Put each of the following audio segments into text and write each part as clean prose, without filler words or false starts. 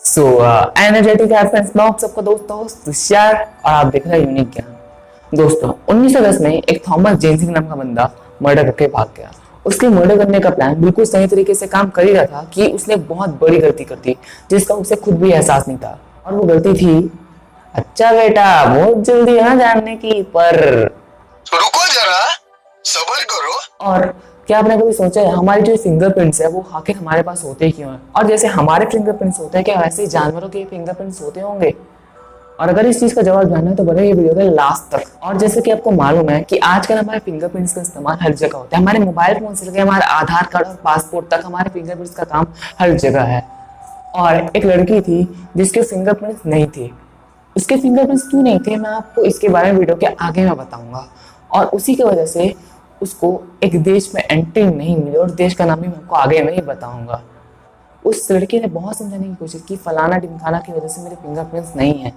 सो energetic friends, मैं आप सबका दोस्त तुषार और आप देख रहे हैं यूनिक ज्ञान। दोस्तों 1910 में एक थॉमस जेनसिंग नाम का बंदा मर्डर करके भाग गया। उसके मर्डर करने का प्लान बिल्कुल सही तरीके से काम कर ही रहा था कि उसने बहुत बड़ी गलती कर दी जिसका उसे खुद भी एहसास नहीं था। और वो गलती थी, अच्छा बेटा बहुत जल्दी है ना जानने की, पर रुको जरा, सब्र करो। और क्या आपने कभी सोचा है हमारी जो फिंगरप्रिंट्स है वो आखिर हमारे पास होते क्यों हैं? और जैसे हमारे फिंगरप्रिंट्स होते हैं क्या वैसे ही जानवरों के फिंगरप्रिंट्स होते होंगे? और अगर इस चीज का जवाब जानना है तो बने ये वीडियो के लास्ट तक। और जैसे कि आपको मालूम है कि आजकल हमारे फिंगरप्रिंट्स का इस्तेमाल हर जगह होता है, हमारे मोबाइल फोन से लेकर हमारे आधार कार्ड और पासपोर्ट तक हमारे फिंगरप्रिंट्स का काम हर जगह है। और एक लड़की थी जिसके फिंगरप्रिंट्स नहीं थे। उसके फिंगरप्रिंट्स क्यों नहीं थे मैं आपको इसके बारे में वीडियो के आगे में बताऊंगा। और उसी की वजह से उसको एक देश में एंट्री नहीं मिली और देश का नाम भी मैं आपको आगे में ही बताऊंगा। उस लड़की ने बहुत समझाने की कोशिश की फलाना ढिमकाना की वजह से मेरे फिंगरप्रिंट्स नहीं है,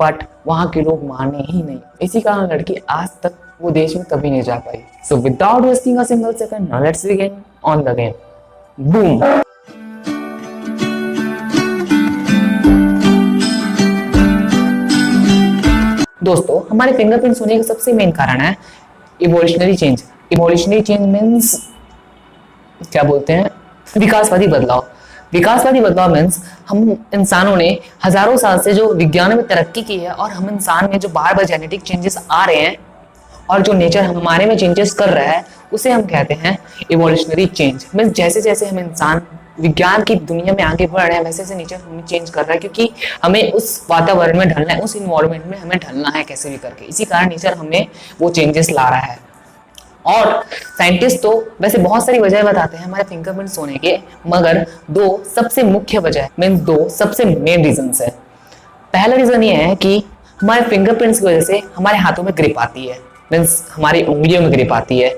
बट वहां के लोग माने ही नहीं। इसी कारण लड़की आज तक वो देश में कभी नहीं जा पाई। So without wasting a single second, now let's begin on the game. Boom. दोस्तों हमारे फिंगरप्रिंट्स होने का सबसे मेन कारण है evolutionary change. Evolutionary change means क्या बोलते हैं, विकासवादी बदलाव। विकासवादी बदलाव मीन्स हम इंसानों ने हजारों साल से जो विज्ञान में तरक्की की है और हम इंसान में जो बार बार जेनेटिक चेंजेस आ रहे हैं और जो नेचर हमारे में चेंजेस कर रहा है उसे हम कहते हैं इवोल्यूशनरी चेंज। मीन्स जैसे जैसे हम इंसान विज्ञान की दुनिया में आगे बढ़ रहे हैं वैसे वैसे नेचर हमें चेंज कर रहा है, क्योंकि हमें उस वातावरण में ढलना है, उस इन्वायरमेंट में हमें ढलना है कैसे भी करके। इसी कारण नेचर हमें वो चेंजेस ला रहा है। और साइंटिस्ट तो वैसे बहुत सारी वजह बताते हैं हमारे फिंगरप्रिंट्स होने के, मगर दो सबसे मुख्य वजह मीन्स दो सबसे मेन रीजंस है। पहला रीजन ये है कि हमारे फिंगरप्रिंट्स की वजह से हमारे हाथों में ग्रिप आती है, मीन्स हमारी उंगलियों में ग्रिप आती है।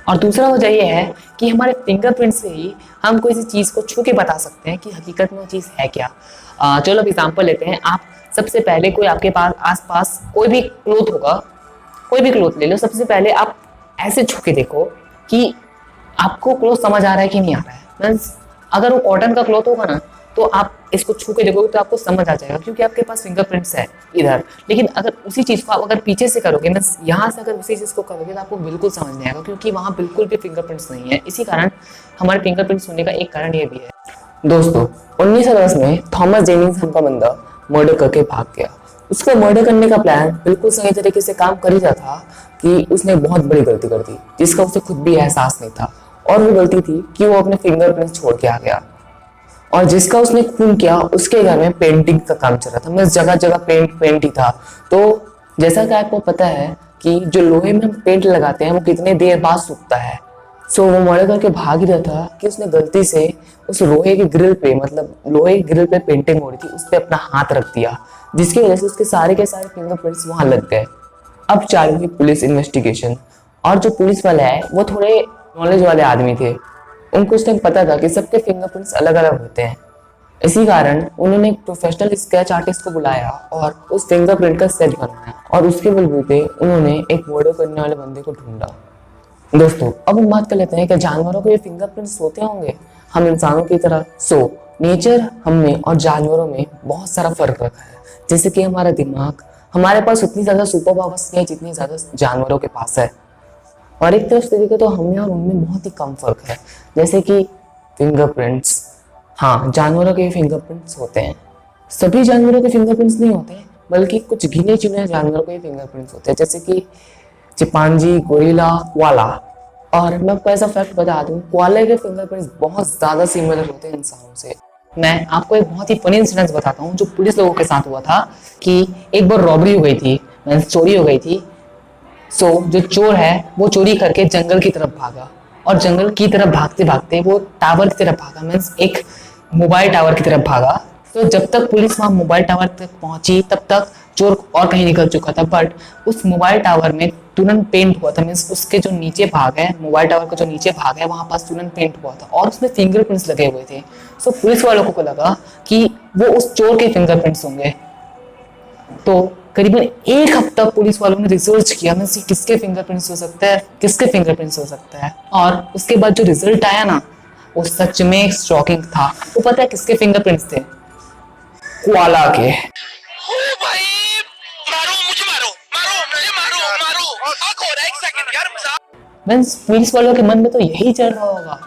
और दूसरा वजह यह है कि हमारे फिंगरप्रिंट से ही हम कोई सी चीज को छू के बता सकते हैं कि हकीकत में वो चीज है क्या। चलो अब एग्जांपल लेते हैं। आप सबसे पहले कोई आपके पास आसपास कोई भी क्लोथ होगा, कोई भी क्लोथ ले लो, सबसे पहले आप ऐसे छू के देखो कि आपको क्लोथ समझ आ रहा है कि नहीं आ रहा है। मीन्स अगर वो कॉटन का क्लोथ होगा ना तो आप इसको छू के देखोगे तो आपको समझ आ जाएगा क्योंकि आपके पास फिंगरप्रिंट्स है इधर। लेकिन अगर उसी चीज को आप अगर पीछे से करोगे, मीन्स यहाँ से अगर उसी चीज को करोगे तो आपको बिल्कुल समझ नहीं आएगा क्योंकि वहाँ बिल्कुल भी फिंगरप्रिंट्स नहीं है। इसी कारण हमारे फिंगरप्रिंट्स होने का एक कारण ये भी है। दोस्तों 1910 में थॉमस जेनिंग्स नाम का बंदा मर्डर करके भाग गया। उसका मर्डर करने का प्लान बिल्कुल सही तरीके से काम कर ही रहा था कि उसने बहुत बड़ी गलती कर दी जिसका उसे खुद भी एहसास नहीं था। और वो गलती थी कि वो अपने फिंगरप्रिंट्स छोड़ के आ गया। और जिसका उसने खून किया उसके घर में पेंटिंग का काम चल रहा था, मतलब जगह जगह पेंट ही था। तो जैसा कि आपको पता है कि जो लोहे में पेंट लगाते हैं वो कितने देर बाद सूखता है। सो वो मर्डर करके भाग ही रहा था कि उसने गलती से उस लोहे की ग्रिल पे, मतलब लोहे की ग्रिल पे पेंटिंग हो रही थी, उस पे अपना हाथ रख दिया जिसकी वजह से उसके सारे के सारे फिंगरप्रिंट्स वहां लग गए। अब चालू हुई पुलिस इन्वेस्टिगेशन। और जो पुलिस वाले है वो थोड़े नॉलेज वाले आदमी थे, उनको उस टाइम पता था कि सबके फिंगरप्रिंट्स अलग अलग होते हैं। इसी कारण उन्होंने एक प्रोफेशनल स्केच आर्टिस्ट को बुलाया और उस फिंगरप्रिंट का स्केच बनाया और उसके बलबूते उन्होंने एक मर्डर करने वाले बंदे को ढूंढा। दोस्तों अब हम बात कर लेते हैं कि जानवरों के फिंगरप्रिंट्स होते होंगे हम इंसानों की तरह। नेचर हम में और जानवरों में बहुत सारा फर्क रखा है। जैसे कि हमारा दिमाग, हमारे पास उतनी ज्यादा सुपर पावर्स नहीं है जितनी ज्यादा जानवरों के पास है। और एक तरफ से देखें तो हमें और उनमें बहुत ही कम फर्क है। जैसे कि फिंगरप्रिंट्स, हाँ जानवरों के फिंगरप्रिंट्स होते हैं। सभी जानवरों के फिंगरप्रिंट्स नहीं होते बल्कि कुछ गिने चुने जानवरों के फिंगरप्रिंट्स होते हैं, जैसे कि चिंपांजी, गोरिल्ला, कोआला। और मैं आपको ऐसा फैक्ट बता दूं, कोआला के फिंगरप्रिंट्स बहुत ज्यादा सिमिलर होते हैं इंसानों से। मैं आपको एक बहुत ही फनी इंसिडेंस बताता हूँ जो पुलिस लोगों के साथ हुआ था कि एक बार रॉबरी हो गई थी, चोरी हो गई थी। जो चोर है वो चोरी करके जंगल की तरफ भागा और जंगल की तरफ भागते भागते वो टावर की तरफ भागा, मीन्स एक मोबाइल टावर की तरफ भागा। तो जब तक पुलिस वहां मोबाइल टावर तक पहुंची तब तक चोर और कहीं निकल चुका था, बट उस मोबाइल टावर में तुरंत पेंट हुआ था, मीन्स उसके जो नीचे भाग है, मोबाइल टावर का जो नीचे भाग है वहां पास तुरंत पेंट हुआ था और उसमें फिंगरप्रिंट्स लगे हुए थे। पुलिस वालों को लगा कि वो उस चोर के फिंगरप्रिंट्स होंगे। तो करीबन एक हफ्ता पुलिस वालों ने रिसर्च किया, मीन्स किसके फिंगरप्रिंट्स हो सकता है, किसके फिंगरप्रिंट्स हो सकता है। और उसके बाद जो रिजल्ट आया ना वो सच में शॉकिंग था। वो पता है किसके फिंगरप्रिंट्स थे? कोआला के। ओ भाई, मुझे मारो हो रहा है, एक सेकंड यार, मजाक। मींस पुलिस वालों के मन में तो यही चल रहा होगा,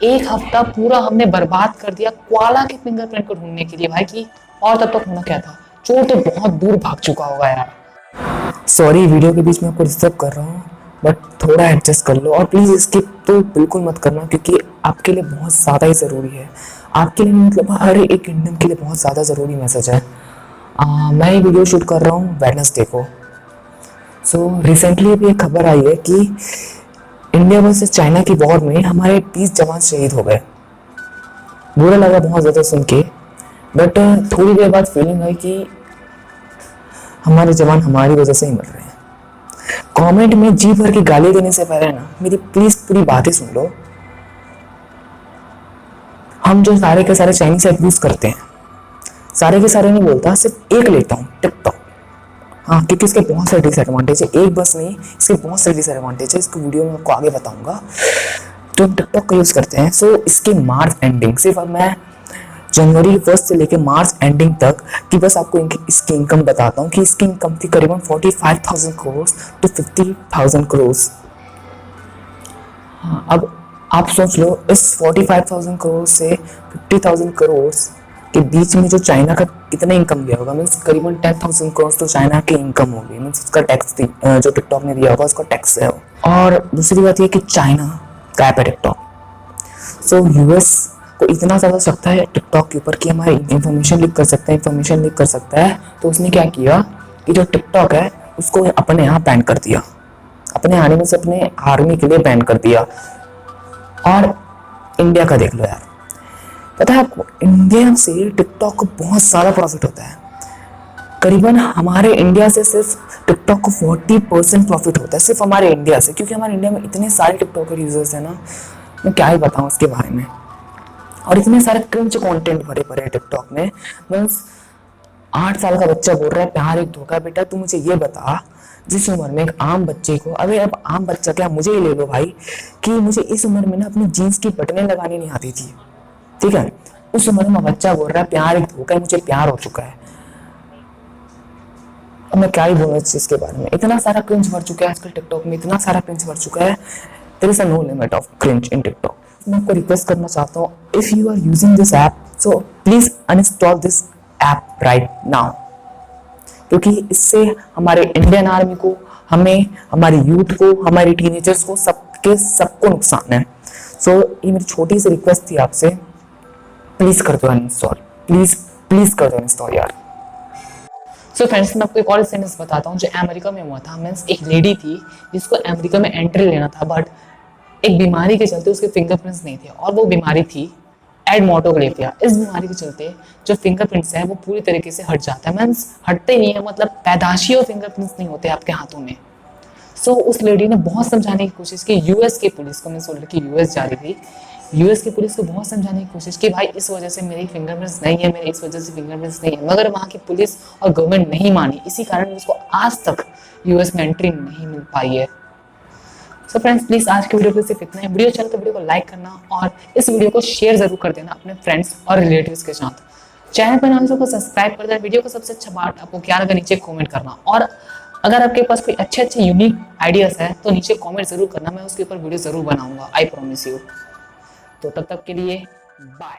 एक हफ्ता पूरा हमने बर्बाद कर दिया कोआला के फिंगरप्रिंट को ढूंढने के लिए भाई की, और तब तक होना क्या था, चोर तो बहुत दूर भाग चुका होगा यार। सॉरी वीडियो के बीच में आपको डिस्टर्ब कर रहा हूँ, बट थोड़ा एडजस्ट कर लो, और प्लीज़ स्किप तो बिल्कुल मत करना, क्योंकि आपके लिए बहुत ज़्यादा ही ज़रूरी है, आपके लिए मतलब हर एक इंडियन के लिए बहुत ज़्यादा ज़रूरी मैसेज है। मैं ये वीडियो शूट कर रहा हूँ वेडनेसडे को। सो रिसेंटली अभी एक खबर आई है कि इंडिया वर्सेस चाइना की वॉर में हमारे 20 जवान शहीद हो गए। बुरा लगा बहुत ज़्यादा सुन के, बट थोड़ी देर बाद फीलिंग आई कि हमारे जवान हमारी वजह से ही मर रहे हैं। कमेंट में जी भर की गाली देने से पहले ना मेरी प्लीज पूरी बातें सुन लो। हम जो सारे के सारे चाइनीज ऐप यूज करते हैं, सारे के सारे नहीं बोलता, सिर्फ एक लेता हूँ, टिकटॉक। हाँ, क्योंकि इसके बहुत सारे डिसएडवांटेज है, एक बस नहीं, इसके बहुत सारे डिसएडवांटेज है, इसको वीडियो में आपको आगे बताऊंगा। तो हम टिकटॉक का यूज करते हैं, सो इसके मार्च एंडिंग, सिर्फ अब मैं जनवरी 1 से लेकर मार्च एंडिंग तक कि बस आपको इसकी इनकम बताता हूँ कि इसकी इनकम थी करीबन 45,000 करोड़ टू 50,000 करोड़। हाँ, अब आप सोच लो इस 45,000 करोड़ से 50,000 करोड़ के बीच में जो चाइना का कितना इनकम गया होगा, मीन्स करीबन 10,000 करोड़ तो चाइना की इनकम होगी, मीन्स उसका टैक्स जो टिकटॉक ने दिया होगा उसका टैक्स है। और दूसरी बात ये कि चाइना का ऐप है टिकटॉक, सो यूएस को इतना ज़्यादा सकता है टिकटॉक के ऊपर कि हमारी इंफॉर्मेशन लीक कर सकता है, तो उसने क्या किया कि जो टिकटॉक है उसको अपने यहाँ बैन कर दिया, अपने आने में से अपने आर्मी के लिए बैन कर दिया। और इंडिया का देख लो यार, पता है आपको इंडिया से टिकटॉक को बहुत सारा प्रॉफिट होता है, करीबन हमारे इंडिया से सिर्फ टिकटॉक को 40% प्रॉफिट होता है, सिर्फ हमारे इंडिया से, क्योंकि हमारे इंडिया में इतने सारे टिकटॉकर यूजर्स हैं ना, मैं क्या ही बताऊँ उसके बारे में। और इतने सारे क्रिंज कंटेंट भरे पड़े हैं टिकटॉक में, मीन्स 8 साल का बच्चा बोल रहा है प्यार एक धोखा। बेटा तू मुझे ये बता, जिस उम्र में एक आम बच्चे को, अबे अब आम बच्चा क्या, मुझे ही ले लो भाई, कि मुझे इस उम्र में ना अपनी जीन्स की बटनें लगानी नहीं आती थी, ठीक है, उस उम्र में बच्चा बोल रहा है प्यार एक धोखा है, मुझे प्यार हो चुका है। अब मैं क्या ही बोलूं इस चीज के बारे में, इतना सारा क्रिंज भर चुका है आजकल टिकटॉक में, इतना सारा क्रिंज भर चुका है, there is no limit of cringe in TikTok. मैं आपको रिक्वेस्ट करना चाहता हूँ, if you are using this app so please uninstall this app right now, क्योंकि इससे हमारे इंडियन आर्मी को, हमें, हमारे यूथ को, हमारे टीनेजर्स को, सबको नुकसान है। सो ये मेरी छोटी सी रिक्वेस्ट थी आपसे, प्लीज कर दो अनइंस्टॉल, प्लीज कर दो अनइंस्टॉल यार। सो फ्रेंड्स, मैं आपको एक और सेंटेंस बताता हूँ जो अमेरिका में हुआ था। मीन्स एक लेडी थी जिसको अमेरिका में एंट्री लेना था, बट एक बीमारी के चलते उसके फिंगरप्रिंट्स नहीं थे, और वो बीमारी थी एडमोटोग्लेफिया। इस बीमारी के चलते जो फिंगरप्रिंट्स है वो पूरी तरीके से हट जाता है, मीन्स हटते नहीं है, मतलब पैदाशी और फिंगरप्रिंट्स नहीं होते आपके हाथों में। सो उस लेडी ने बहुत समझाने की कोशिश की यूएस की पुलिस को, मीन्स वो लड़की यूएस जा रही थी, यूएस की पुलिस को बहुत समझाने की कोशिश की, भाई इस वजह से मेरी फिंगरप्रिंट्स नहीं है, मेरे इस वजह से फिंगरप्रिंट्स नहीं है, मगर वहाँ की पुलिस और गवर्नमेंट नहीं मानी, इसी कारण उसको आज तक यूएस में एंट्री नहीं मिल पाई है। सो फ्रेंड्स, प्लीज आज की वीडियो पे सिर्फ इतना ही। वीडियो चले तो वीडियो को लाइक करना और इस वीडियो को शेयर जरूर कर देना अपने फ्रेंड्स और रिलेटिव्स के साथ। चैनल पर नए को सब्सक्राइब कर देना। वीडियो का सबसे अच्छा पार्ट आपको क्या लगा नीचे कमेंट करना, और अगर आपके पास कोई अच्छे अच्छे यूनिक आइडियाज है तो नीचे कमेंट जरूर करना, मैं उसके ऊपर वीडियो जरूर बनाऊंगा, आई प्रॉमिस यू। तो तब तक के लिए बाय।